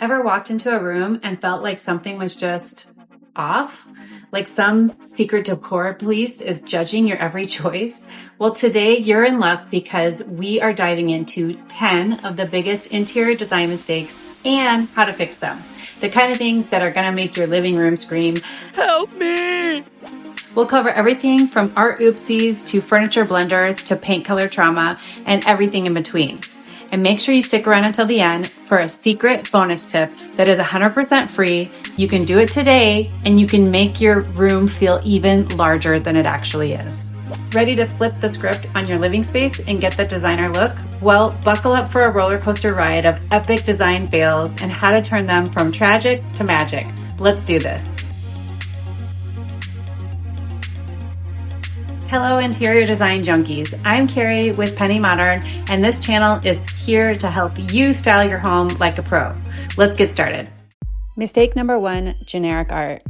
Ever walked into a room and felt like something was just off? Like some secret decor police is judging your every choice? Well, today you're in luck because we are diving into 10 of the biggest interior design mistakes and how to fix them. The kind of things that are going to make your living room scream, "Help me!" We'll cover everything from art oopsies to furniture blunders to paint color trauma and everything in between. And make sure you stick around until the end for a secret bonus tip that is 100% free. You can do it today and you can make your room feel even larger than it actually is. Ready to flip the script on your living space and get the designer look? Well, buckle up for a roller coaster ride of epic design fails and how to turn them from tragic to magic. Let's do this. Hello, interior design junkies. I'm Carrie with Penny Modern, and this channel is here to help you style your home like a pro. Let's get started. Mistake number 1, generic art.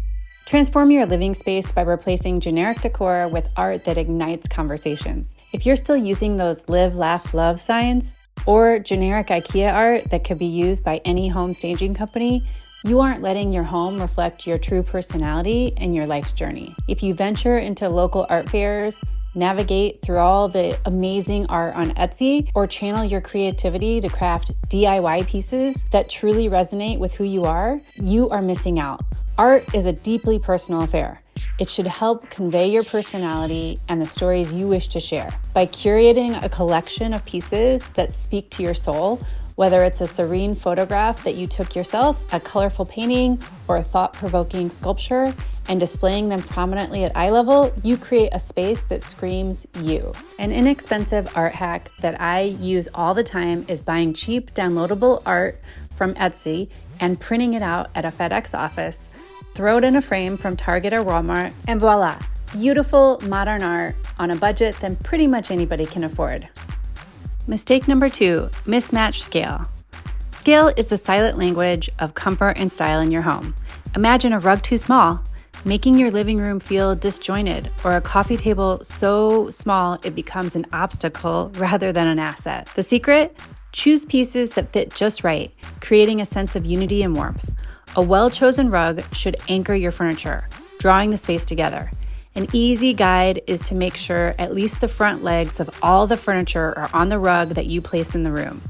Transform your living space by replacing generic decor with art that ignites conversations. If you're still using those live, laugh, love signs or generic IKEA art that could be used by any home staging company, you aren't letting your home reflect your true personality and your life's journey. If you venture into local art fairs, navigate through all the amazing art on Etsy, or channel your creativity to craft DIY pieces that truly resonate with who you are missing out. Art is a deeply personal affair. It should help convey your personality and the stories you wish to share. By curating a collection of pieces that speak to your soul, whether it's a serene photograph that you took yourself, a colorful painting, or a thought-provoking sculpture, and displaying them prominently at eye level, you create a space that screams you. An inexpensive art hack that I use all the time is buying cheap downloadable art from Etsy and printing it out at a FedEx office, throw it in a frame from Target or Walmart, and voila, beautiful modern art on a budget that pretty much anybody can afford. Mistake number 2, mismatch scale. Scale is the silent language of comfort and style in your home. Imagine a rug too small, making your living room feel disjointed, or a coffee table so small it becomes an obstacle rather than an asset. The secret? Choose pieces that fit just right, creating a sense of unity and warmth. A well-chosen rug should anchor your furniture, drawing the space together. An easy guide is to make sure at least the front legs of all the furniture are on the rug that you place in the room.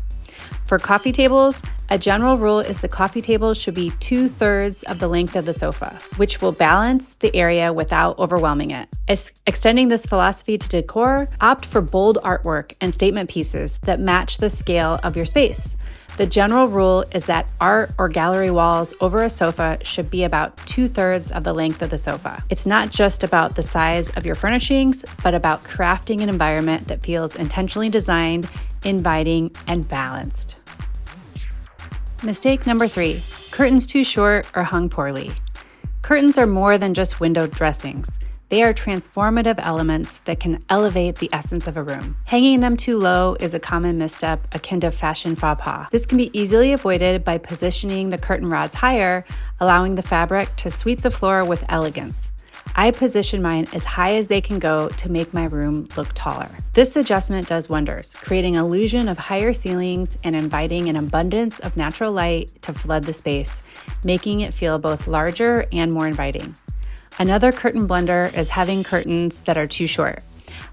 For coffee tables, a general rule is the coffee table should be 2/3 of the length of the sofa, which will balance the area without overwhelming it. Extending this philosophy to decor, opt for bold artwork and statement pieces that match the scale of your space. The general rule is that art or gallery walls over a sofa should be about 2/3 of the length of the sofa. It's not just about the size of your furnishings, but about crafting an environment that feels intentionally designed, inviting, and balanced. Mistake number 3, curtains too short or hung poorly. Curtains are more than just window dressings. They are transformative elements that can elevate the essence of a room. Hanging them too low is a common misstep akin to fashion faux pas. This can be easily avoided by positioning the curtain rods higher, allowing the fabric to sweep the floor with elegance. I position mine as high as they can go to make my room look taller. This adjustment does wonders, creating an illusion of higher ceilings and inviting an abundance of natural light to flood the space, making it feel both larger and more inviting. Another curtain blunder is having curtains that are too short.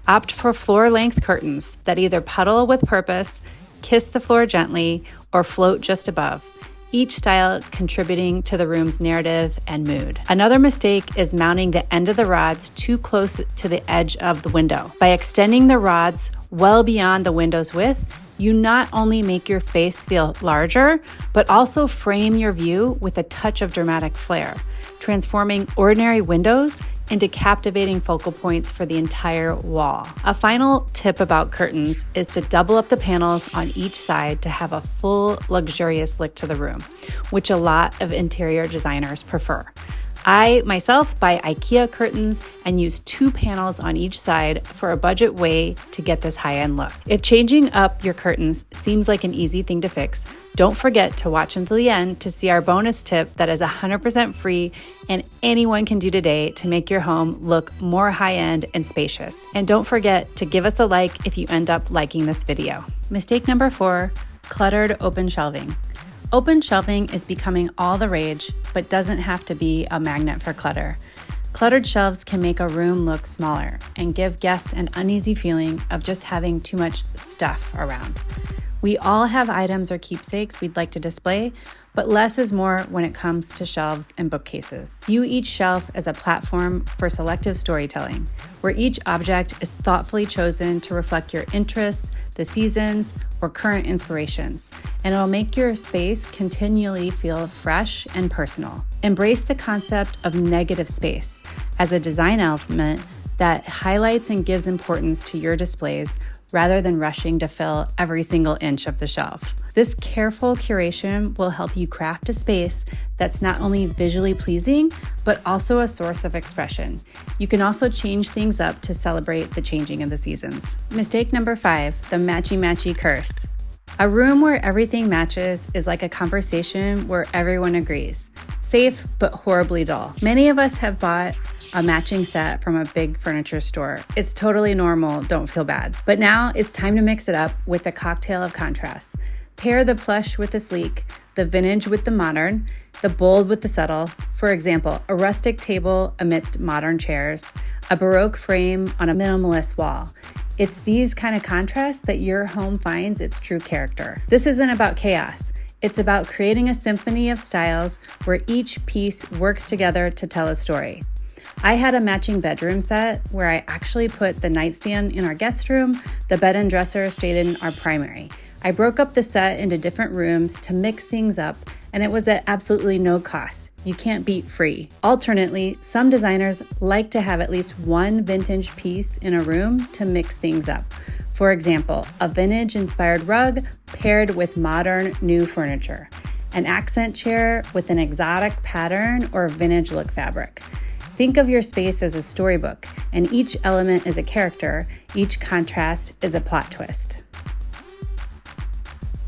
Opt for floor-length curtains that either puddle with purpose, kiss the floor gently, or float just above, each style contributing to the room's narrative and mood. Another mistake is mounting the end of the rods too close to the edge of the window. By extending the rods well beyond the window's width, you not only make your space feel larger, but also frame your view with a touch of dramatic flair, transforming ordinary windows into captivating focal points for the entire wall. A final tip about curtains is to double up the panels on each side to have a full, luxurious look to the room, which a lot of interior designers prefer. I myself buy IKEA curtains and use 2 panels on each side for a budget way to get this high-end look. If changing up your curtains seems like an easy thing to fix, don't forget to watch until the end to see our bonus tip that is 100% free and anyone can do today to make your home look more high-end and spacious. And don't forget to give us a like if you end up liking this video. Mistake number 4, cluttered open shelving. Open shelving is becoming all the rage, but doesn't have to be a magnet for clutter. Cluttered shelves can make a room look smaller and give guests an uneasy feeling of just having too much stuff around. We all have items or keepsakes we'd like to display, but less is more when it comes to shelves and bookcases. View each shelf as a platform for selective storytelling, where each object is thoughtfully chosen to reflect your interests, the seasons, or current inspirations, and it'll make your space continually feel fresh and personal. Embrace the concept of negative space as a design element that highlights and gives importance to your displays rather than rushing to fill every single inch of the shelf. This careful curation will help you craft a space that's not only visually pleasing, but also a source of expression. You can also change things up to celebrate the changing of the seasons. Mistake number 5, the matchy curse. A room where everything matches is like a conversation where everyone agrees. Safe, but horribly dull. Many of us have bought a matching set from a big furniture store. It's totally normal, don't feel bad. But now it's time to mix it up with a cocktail of contrasts. Pair the plush with the sleek, the vintage with the modern, the bold with the subtle. For example, a rustic table amidst modern chairs, a Baroque frame on a minimalist wall. It's these kind of contrasts that your home finds its true character. This isn't about chaos. It's about creating a symphony of styles where each piece works together to tell a story. I had a matching bedroom set where I actually put the nightstand in our guest room, the bed and dresser stayed in our primary. I broke up the set into different rooms to mix things up, and it was at absolutely no cost. You can't beat free. Alternately, some designers like to have at least one vintage piece in a room to mix things up. For example, a vintage-inspired rug paired with modern new furniture, an accent chair with an exotic pattern or vintage look fabric. Think of your space as a storybook, and each element is a character, each contrast is a plot twist.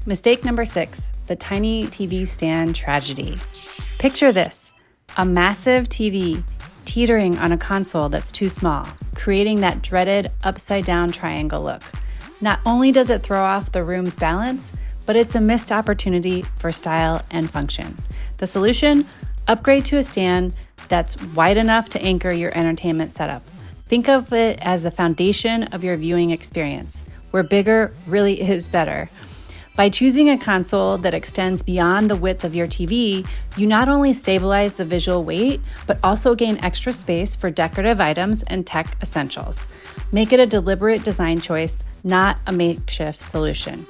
Mistake number 6, the tiny TV stand tragedy. Picture this, a massive TV teetering on a console that's too small, creating that dreaded upside-down triangle look. Not only does it throw off the room's balance, but it's a missed opportunity for style and function. The solution? Upgrade to a stand that's wide enough to anchor your entertainment setup. Think of it as the foundation of your viewing experience, where bigger really is better. By choosing a console that extends beyond the width of your TV, you not only stabilize the visual weight, but also gain extra space for decorative items and tech essentials. Make it a deliberate design choice, not a makeshift solution.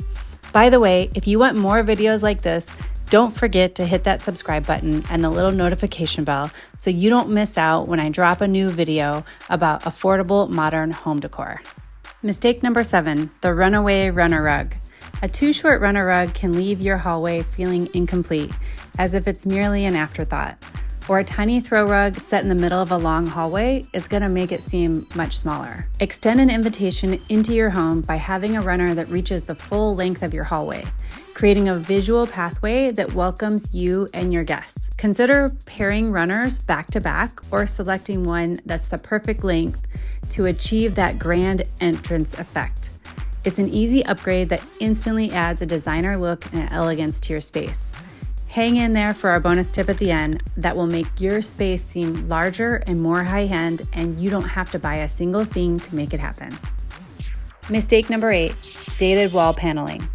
By the way, if you want more videos like this, don't forget to hit that subscribe button and the little notification bell so you don't miss out when I drop a new video about affordable modern home decor. Mistake number 7, the Runaway Rug. A too short runner rug can leave your hallway feeling incomplete, as if it's merely an afterthought. Or a tiny throw rug set in the middle of a long hallway is going to make it seem much smaller. Extend an invitation into your home by having a runner that reaches the full length of your hallway, creating a visual pathway that welcomes you and your guests. Consider pairing runners back to back or selecting one that's the perfect length to achieve that grand entrance effect. It's an easy upgrade that instantly adds a designer look and elegance to your space. Hang in there for our bonus tip at the end that will make your space seem larger and more high-end, and you don't have to buy a single thing to make it happen. Mistake number 8, dated wall paneling.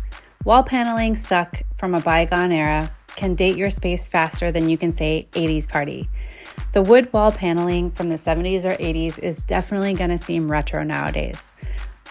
Wall paneling stuck from a bygone era can date your space faster than you can say 80s party. The wood wall paneling from the 70s or 80s is definitely going to seem retro nowadays.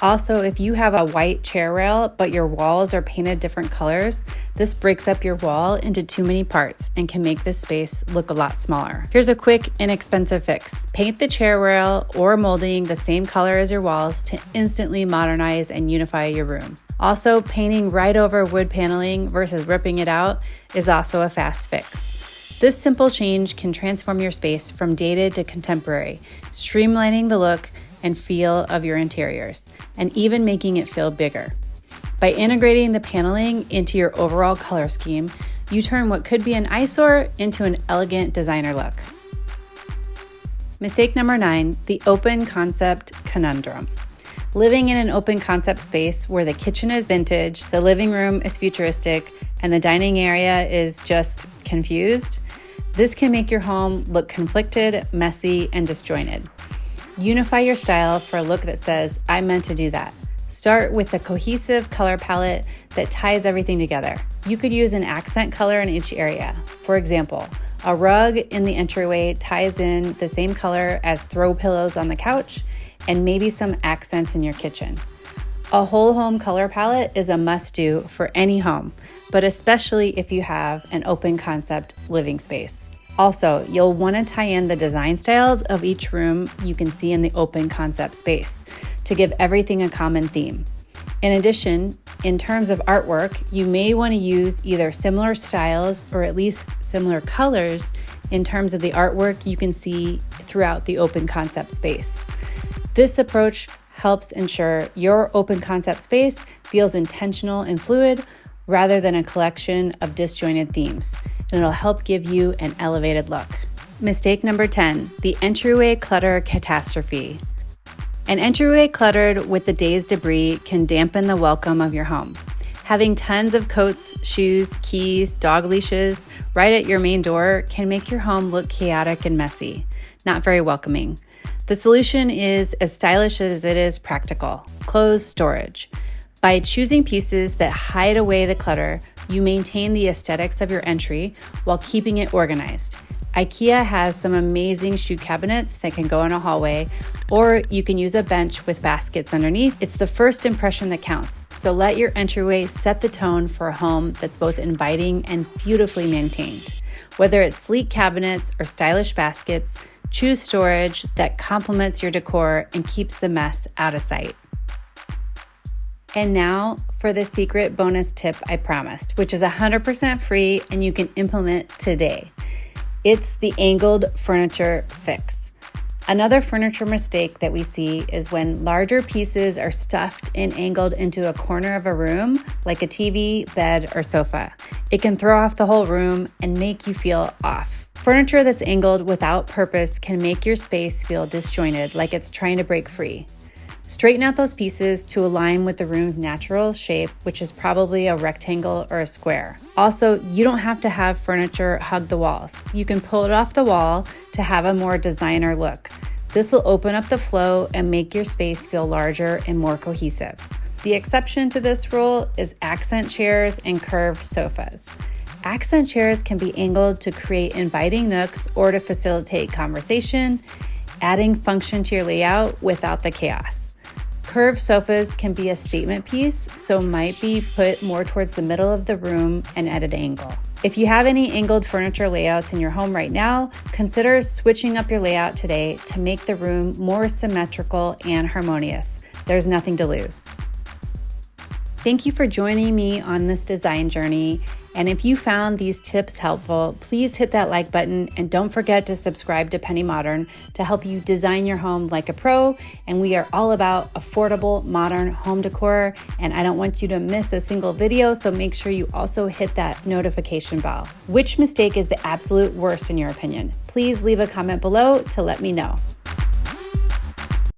Also, if you have a white chair rail, but your walls are painted different colors, this breaks up your wall into too many parts and can make this space look a lot smaller. Here's a quick, inexpensive fix. Paint the chair rail or molding the same color as your walls to instantly modernize and unify your room. Also, painting right over wood paneling versus ripping it out is also a fast fix. This simple change can transform your space from dated to contemporary, streamlining the look and feel of your interiors, and even making it feel bigger. By integrating the paneling into your overall color scheme, you turn what could be an eyesore into an elegant designer look. Mistake number 9, the open concept conundrum. Living in an open concept space where the kitchen is vintage, the living room is futuristic, and the dining area is just confused, this can make your home look conflicted, messy, and disjointed. Unify your style for a look that says, I meant to do that. Start with a cohesive color palette that ties everything together. You could use an accent color in each area. For example, a rug in the entryway ties in the same color as throw pillows on the couch, and maybe some accents in your kitchen. A whole home color palette is a must-do for any home, but especially if you have an open concept living space. Also, you'll want to tie in the design styles of each room you can see in the open concept space to give everything a common theme. In addition, in terms of artwork, you may want to use either similar styles or at least similar colors in terms of the artwork you can see throughout the open concept space. This approach helps ensure your open concept space feels intentional and fluid rather than a collection of disjointed themes, and it'll help give you an elevated look. Mistake number 10, the entryway clutter catastrophe. An entryway cluttered with the day's debris can dampen the welcome of your home. Having tons of coats, shoes, keys, dog leashes right at your main door can make your home look chaotic and messy, not very welcoming. The solution is as stylish as it is practical: clothes storage. By choosing pieces that hide away the clutter, you maintain the aesthetics of your entry while keeping it organized. IKEA has some amazing shoe cabinets that can go in a hallway, or you can use a bench with baskets underneath. It's the first impression that counts, so let your entryway set the tone for a home that's both inviting and beautifully maintained. Whether it's sleek cabinets or stylish baskets, choose storage that complements your decor and keeps the mess out of sight. And now for the secret bonus tip I promised, which is 100% free and you can implement today. It's the angled furniture fix. Another furniture mistake that we see is when larger pieces are stuffed and angled into a corner of a room, like a TV, bed, or sofa. It can throw off the whole room and make you feel off. Furniture that's angled without purpose can make your space feel disjointed, like it's trying to break free. Straighten out those pieces to align with the room's natural shape, which is probably a rectangle or a square. Also, you don't have to have furniture hug the walls. You can pull it off the wall to have a more designer look. This will open up the flow and make your space feel larger and more cohesive. The exception to this rule is accent chairs and curved sofas. Accent chairs can be angled to create inviting nooks or to facilitate conversation, adding function to your layout without the chaos. Curved sofas can be a statement piece, so might be put more towards the middle of the room and at an angle. If you have any angled furniture layouts in your home right now, consider switching up your layout today to make the room more symmetrical and harmonious. There's nothing to lose. Thank you for joining me on this design journey. And if you found these tips helpful, please hit that like button and don't forget to subscribe to Penny Modern to help you design your home like a pro. And we are all about affordable, modern home decor. And I don't want you to miss a single video, so make sure you also hit that notification bell. Which mistake is the absolute worst in your opinion? Please leave a comment below to let me know.